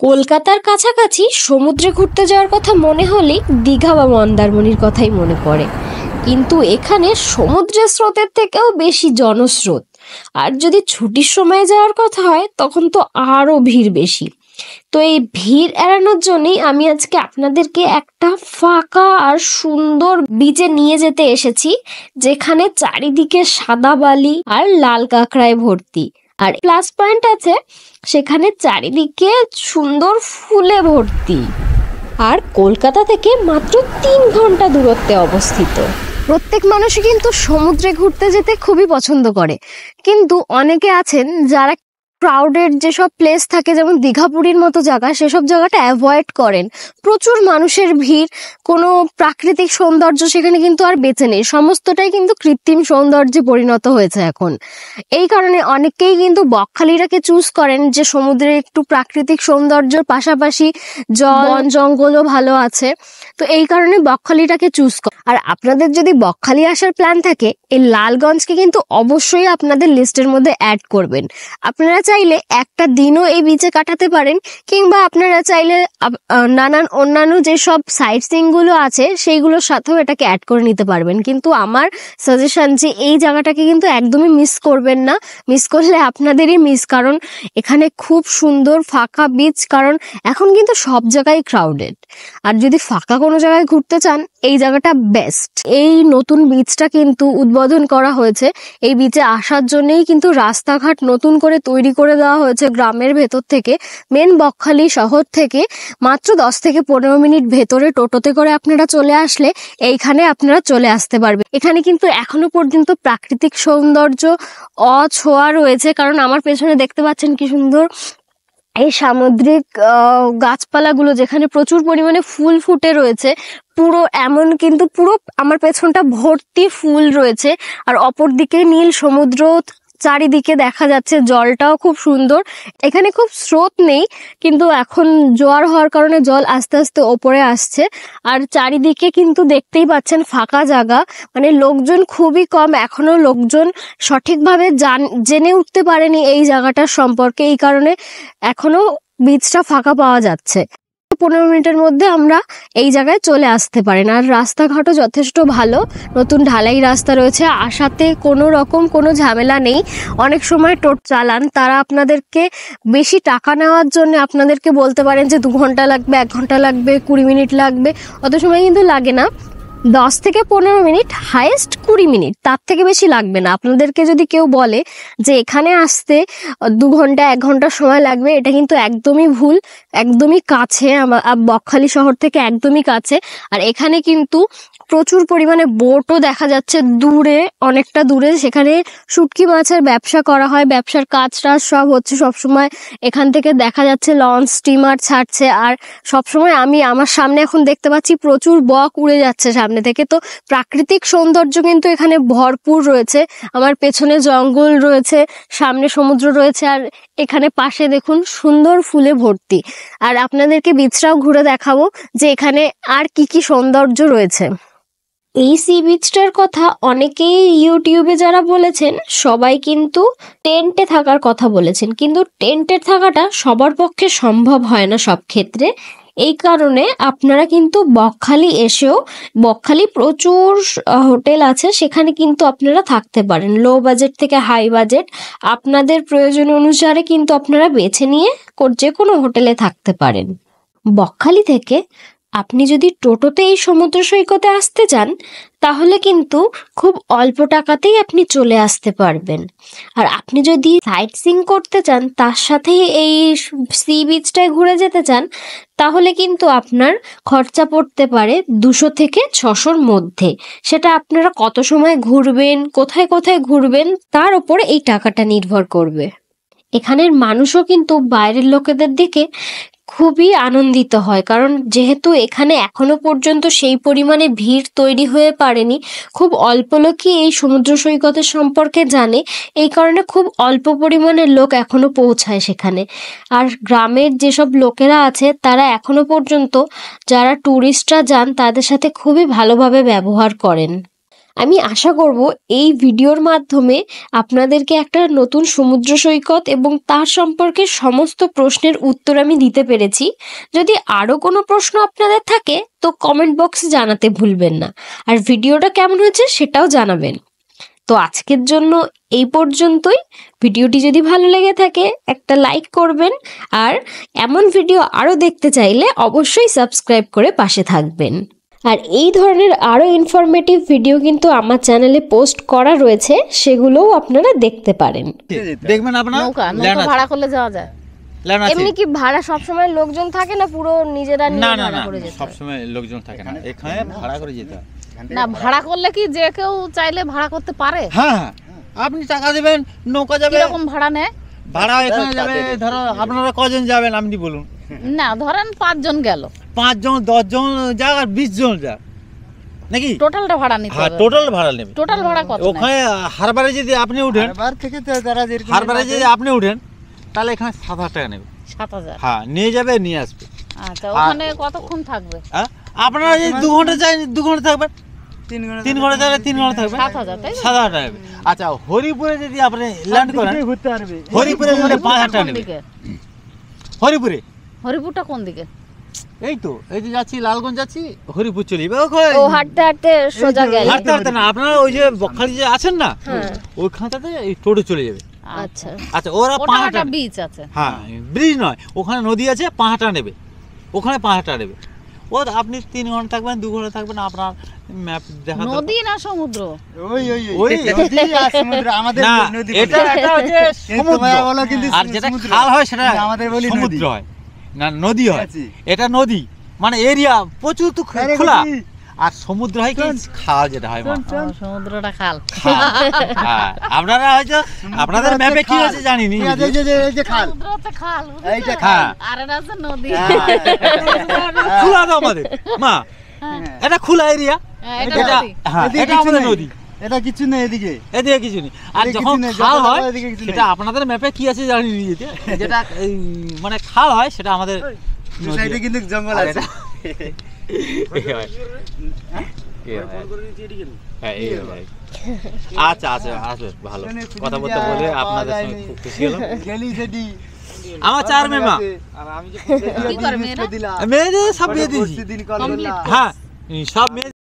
কলকাতার কাছাকাছি সমুদ্রে ঘুরতে যাওয়ার কথা মনে হলেই দীঘা বা মন্দারমণির কথাই মনে পড়ে। কিন্তু এখানে সমুদ্রের স্রোতের থেকেও বেশি জনস্রোত। আর যদি ছুটির সময় যাওয়ার কথা হয় তখন তো আরো ভিড় বেশি। তো এই ভিড় এড়ানোর জন্যই আমি আজকে আপনাদেরকে একটা ফাঁকা আর সুন্দর বিচে নিয়ে যেতে এসেছি, যেখানে চারিদিকে সাদা বালি আর লাল কাঁকড়ায় ভর্তি। আর প্লাস পয়েন্ট আছে, সেখানে চারিদিকে সুন্দর ফুলে ভর্তি। আর কলকাতা থেকে মাত্র 3 ঘন্টা দূরত্বে অবস্থিত। প্রত্যেক মানুষই কিন্তু সমুদ্রে ঘুরতে যেতে খুবই পছন্দ করে, কিন্তু অনেকে আছেন যারা ক্রাউডেড যেসব প্লেস থাকে, যেমন দীঘা পুরীর মতো জায়গা, সেসব জায়গাটা অ্যাভয়েড করেন। প্রচুর মানুষের ভিড়, কোনো প্রাকৃতিক সৌন্দর্য সেখানে কিন্তু আর বেঁচে নেই, সমস্তটাই কিন্তু কৃত্রিম সৌন্দর্যে পরিণত হয়েছে এখন। এই কারণে অনেকেই কিন্তু বকখালিটাকে চুজ করেন, যে সমুদ্রে একটু প্রাকৃতিক সৌন্দর্যের পাশাপাশি বন জঙ্গলও ভালো আছে। তো এই কারণে বকখালিটাকে চুজ করেন। আর আপনাদের যদি বকখালি আসার প্ল্যান থাকে, এই লালগঞ্জকে কিন্তু অবশ্যই আপনাদের লিস্টের মধ্যে অ্যাড করবেন। আপনারা চাইলে একটা দিনও এই বিচে কাটাতে পারেন, কিংবা আপনারা চাইলে নানান অন্যান্য যেসব সাইট সিইং গুলো আছে সেইগুলোর সাথেও এটাকে অ্যাড করে নিতে পারবেন। কিন্তু আমার সাজেশন যে এই জায়গাটাকে কিন্তু একদমই মিস করবেন না। মিস করলে আপনাদেরই মিস, কারণ এখানে খুব সুন্দর ফাঁকা বিচ। কারণ এখন কিন্তু সব জায়গায় ক্রাউডেড, আর যদি ফাঁকা কোনো জায়গায় ঘুরতে চান এই জায়গাটা বেস্ট। এই নতুন বিচটা কিন্তু উদ্বোধন করা হয়েছে। এই বিচে আসার জন্যই কিন্তু রাস্তাঘাট নতুন করে তৈরি করে দেওয়া হয়েছে গ্রামের ভেতর থেকে। মেন বকখালি শহর থেকে মাত্র 10 থেকে 15 মিনিট ভেতরে টোটোতে করে আপনারা চলে আসলে এইখানে আপনারা চলে আসতে পারবেন। এখানে কিন্তু এখনো পর্যন্ত প্রাকৃতিক সৌন্দর্য অছোঁয়া রয়েছে। কারণ আমার পেছনে দেখতে পাচ্ছেন কি সুন্দর এই সামুদ্রিক গাছপালাগুলো, যেখানে প্রচুর পরিমাণে ফুল ফুটে রয়েছে। পুরো এমন কিন্তু পুরো আমার পেছনটা ভর্তি ফুল রয়েছে। আর অপর দিকে নীল সমুদ্র চারিদিকে দেখা যাচ্ছে, জলটাও খুব সুন্দর। এখানে খুব স্রোত নেই, কিন্তু এখন জোয়ার হওয়ার কারণে জল আস্তে আস্তে ওপরে আসছে। আর চারিদিকে কিন্তু দেখতেই পাচ্ছেন ফাঁকা জায়গা, মানে লোকজন খুবই কম। এখনো লোকজন সঠিকভাবে জেনে উঠতে পারেনি এই জায়গাটার সম্পর্কে, এই কারণে এখনো বিচটা ফাঁকা পাওয়া যাচ্ছে। 15 মিনিটের মধ্যে আমরা এই জায়গায় চলে আসতে পারেন। আর রাস্তাঘাটও যথেষ্ট ভালো, নতুন ঢালাই রাস্তা রয়েছে, আসাতে কোনো রকম কোনো ঝামেলা নেই। অনেক সময় টোটো চালান, তারা আপনাদেরকে বেশি টাকা নেওয়ার জন্য আপনাদেরকে বলতে পারেন যে 2 ঘন্টা লাগবে, 1 ঘন্টা লাগবে, 20 মিনিট লাগবে। অত সময় কিন্তু লাগে না, 10 থেকে 15 মিনিট, হাইয়েস্ট 20 মিনিট, তার থেকে বেশি লাগবে না। আপনাদেরকে যদি কেউ বলে যে এখানে আসতে 2 ঘন্টা 1 ঘন্টা সময় লাগবে, এটা কিন্তু একদমই ভুল। একদমই কাছে, আমার বকখালি শহর থেকে একদমই কাছে। আর এখানে কিন্তু প্রচুর পরিমাণে বোটও দেখা যাচ্ছে দূরে, অনেকটা দূরে। সেখানে শুটকি মাছের ব্যবসা করা হয়, ব্যবসার কাজ টাজ সব হচ্ছে সবসময়। এখান থেকে দেখা যাচ্ছে লঞ্চ স্টিমার ছাড়ছে। আর সবসময় আমি আমার সামনে এখন দেখতে পাচ্ছি প্রচুর বক উড়ে যাচ্ছে সামনে থেকে। তো প্রাকৃতিক সৌন্দর্য কিন্তু এখানে ভরপুর রয়েছে। আমার পেছনে জঙ্গল রয়েছে, সামনে সমুদ্র রয়েছে, আর এখানে পাশে দেখুন সুন্দর ফুলে ভর্তি। আর আপনাদেরকে বিচটাও ঘুরে দেখাবো যে এখানে আর কি কি সৌন্দর্য রয়েছে। এই সি বিচটার কথা অনেকেই ইউটিউবে যারা বলেছেন, সবাই কিন্তু টেন্টে থাকার কথা বলেছেন, কিন্তু টেন্টে থাকাটা সবার পক্ষে সম্ভব হয় না সব ক্ষেত্রে। এই কারণে আপনারা কিন্তু বকখালি এসেও, বকখালি প্রচুর হোটেল আছে, সেখানে কিন্তু আপনারা থাকতে পারেন। লো বাজেট থেকে হাই বাজেট আপনাদের প্রয়োজন অনুসারে কিন্তু আপনারা বেছে নিয়ে যে কোনো হোটেলে থাকতে পারেন। বকখালি থেকে আপনি যদি টোটোতে এই সমুদ্র সৈকতে আসতে চান, তাহলে কিন্তু খুব অল্প টাকাতেই আপনি চলে আসতে পারবেন। আর আপনি যদি সাইট সিইং করতে চান, তার সাথেই এই সি বিচটায় ঘুরে যেতে চান, তাহলে কিন্তু আপনার খরচা পড়তে পারে 200 থেকে 600-র মধ্যে। সেটা আপনারা কত সময় ঘুরবেন, কোথায় কোথায় ঘুরবেন, তার উপরে এই টাকাটা নির্ভর করবে। এখানের মানুষও কিন্তু বাইরের লোকেদের দিকে খুবই আনন্দিত হয়, কারণ যেহেতু এখানে এখনো পর্যন্ত সেই পরিমাণে ভিড় তৈরি হয়ে পারেনি, খুব অল্প লোকই এই সমুদ্র সৈকতের সম্পর্কে জানে। এই কারণে খুব অল্প পরিমাণের লোক এখনো পৌঁছায় সেখানে। আর গ্রামের যেসব লোকেরা আছে তারা এখনো পর্যন্ত, যারা ট্যুরিস্টরা যান, তাদের সাথে খুবই ভালোভাবে ব্যবহার করেন। আমি আশা করব এই ভিডিওর মাধ্যমে আপনাদেরকে একটা নতুন সমুদ্র সৈকত এবং তার সম্পর্কে সমস্ত প্রশ্নের উত্তর আমি দিতে পেরেছি। যদি আরও কোনো প্রশ্ন আপনাদের থাকে তো কমেন্ট বক্সে জানাতে ভুলবেন না, আর ভিডিওটা কেমন হয়েছে সেটাও জানাবেন। তো আজকের জন্য এই পর্যন্তই। ভিডিওটি যদি ভালো লেগে থাকে একটা লাইক করবেন, আর এমন ভিডিও আরও দেখতে চাইলে অবশ্যই সাবস্ক্রাইব করে পাশে থাকবেন। আর এই ধরনের আরও ইনফরমেটিভ ভিডিও কিন্তু আমার চ্যানেলে পোস্ট করা রয়েছে, সেগুলোও আপনারা দেখতে পারেন। দেখবেন আপনার নৌকা ল্যান্ড আছে। ভাড়া করলে যাওয়া যায়? ল্যান্ড আছে। এমনি কি ভাড়া সবসময় লোকজন থাকে না পুরো নিজেরা না নিয়ে না ভাড়া না করে যেতে হয়? সবসময় লোকজন থাকে না, এখানে ভাড়া করে যেতে হয়। না, ভাড়া করলে কি যে কেউ চাইলে ভাড়া করতে পারে? হ্যাঁ হ্যাঁ, আপনি টাকা দেবেন, নৌকা যাবে। কিরকম ভাড়া নেয়? ভাড়া এখানে যাবে, ধরো আপনারা কজন যাবেন আপনি বলুন। না, ধরেন 5 জন গেল, 5 জন 10 জন যাক আর 20 জন যাক নাকি, টোটালটা ভাড়া নিতে হ্যাঁ হবে। টোটাল ভাড়া নেবে। টোটাল ভাড়া কত নেয়? ওখানে হারবারে যদি আপনি উঠেন, হারবার থেকে তো যারা যেরকম হারবারে যদি আপনি উঠেন তাহলে এখানে 7,000 টাকা নেবে। 7000। হ্যাঁ, নিয়ে যাবে নিয়ে আসবে। আচ্ছা, ওখানে কতক্ষণ থাকবে? হ্যাঁ, আপনারা যদি 2 ঘন্টা চাই 2 ঘন্টা থাকবেন, 3 ঘন্টা 3 ঘন্টা চাইলে 3 ঘন্টা থাকবেন। 7000, তাই তো? 7,000 টাকা নেবে। আচ্ছা, হরিপুরে যদি আপনি ল্যান্ড করেন, ঘুরতে পারবে। হরিপুরে গেলে 5,000 টাকা কোন নেবে। দিকে? হরিপুরে হরিপুরটা কোন দিকে? এই তো, এই যে যাচ্ছি লালগঞ্জ যাচ্ছি, হরিপুর চলে যাবে। ওখানে ও হাঁটতে হাঁটতে সোজা গেল। হাঁটতে হাঁটতে না, আপনারা ওই যে বকখালি যে আছেন না, হ্যাঁ। ওইখানটাতে এই টোটো চলে যাবে। আচ্ছা। আচ্ছা, ওরা ওটা 5,000 একটা টাকা। বিচ আছে। হ্যাঁ, ব্রিজ নয়, ওখানে নদী আছে, 5,000 টাকা নেবে। ওখানে 5,000 টাকা নেবে। ও আপনি 3 ঘন্টা থাকবেন, 2 ঘন্টা থাকবেন, আপনার ম্যাপ দেখা দরকার। নদী না সমুদ্র? ওই ওই নদী আর সমুদ্র আমাদের না, নদী এটা এটা হচ্ছে সমুদ্র। তোমরা বলো কিন্তু আর যেটা সমুদ্র। খাল হয় সেটা না, আমাদের বলি সমুদ্র নদী। হয় না, নদী হয়। আছে। এটা নদী মানে এরিয়া প্রচুর তো আরে খোলা, নদী। আর সমুদ্র হয় কি খাল, যেটা হয় মা। ও, সমুদ্রটা খাল। হ্যাঁ, আপনারা হয়তো আপনাদের হচ্ছে ম্যাপে কি খাল। আছে জানি নি। ঠিক আছে, এই যে খাল। সমুদ্র হচ্ছে খাল, এইটা বুঝলে? খাল। আর এটা হচ্ছে নদী। খোলা তো আমাদের মা, হ্যাঁ, এটা খোলা এরিয়া। এটা এটা নদী। হ্যাঁ, এদিকে এটা কিছু আমাদের নেই। নদী, এটা কিছু নেই এদিকে। এদিকে কিছু নেই। আর এদিকে যখন কিছু নেই, খাল যত হয় যাবো এদিকে কিছু সেটা নেই। আপনাদের ম্যাপে কি আছে জানি নি। যেটা এই মানে খাল হয় সেটা আমাদের দু নদী সাইডে হয়। কিন্তু জঙ্গল আর আছে। এটা- এই হয়। এই হয়। হ্যাঁ, এই হয়। আচ্ছা আচ্ছা আচ্ছা, ভালো কথা বলতে বলে আপনাদের সঙ্গে খুব খুশি হলাম। গেলি সেটি আমার 4 মেয়ে মা, কি করে মেয়েরা? দিলা মেয়েদের সব বিয়ে দিয়েছি। দিন কল Complete। করলা। হ্যাঁ, সব মেয়ে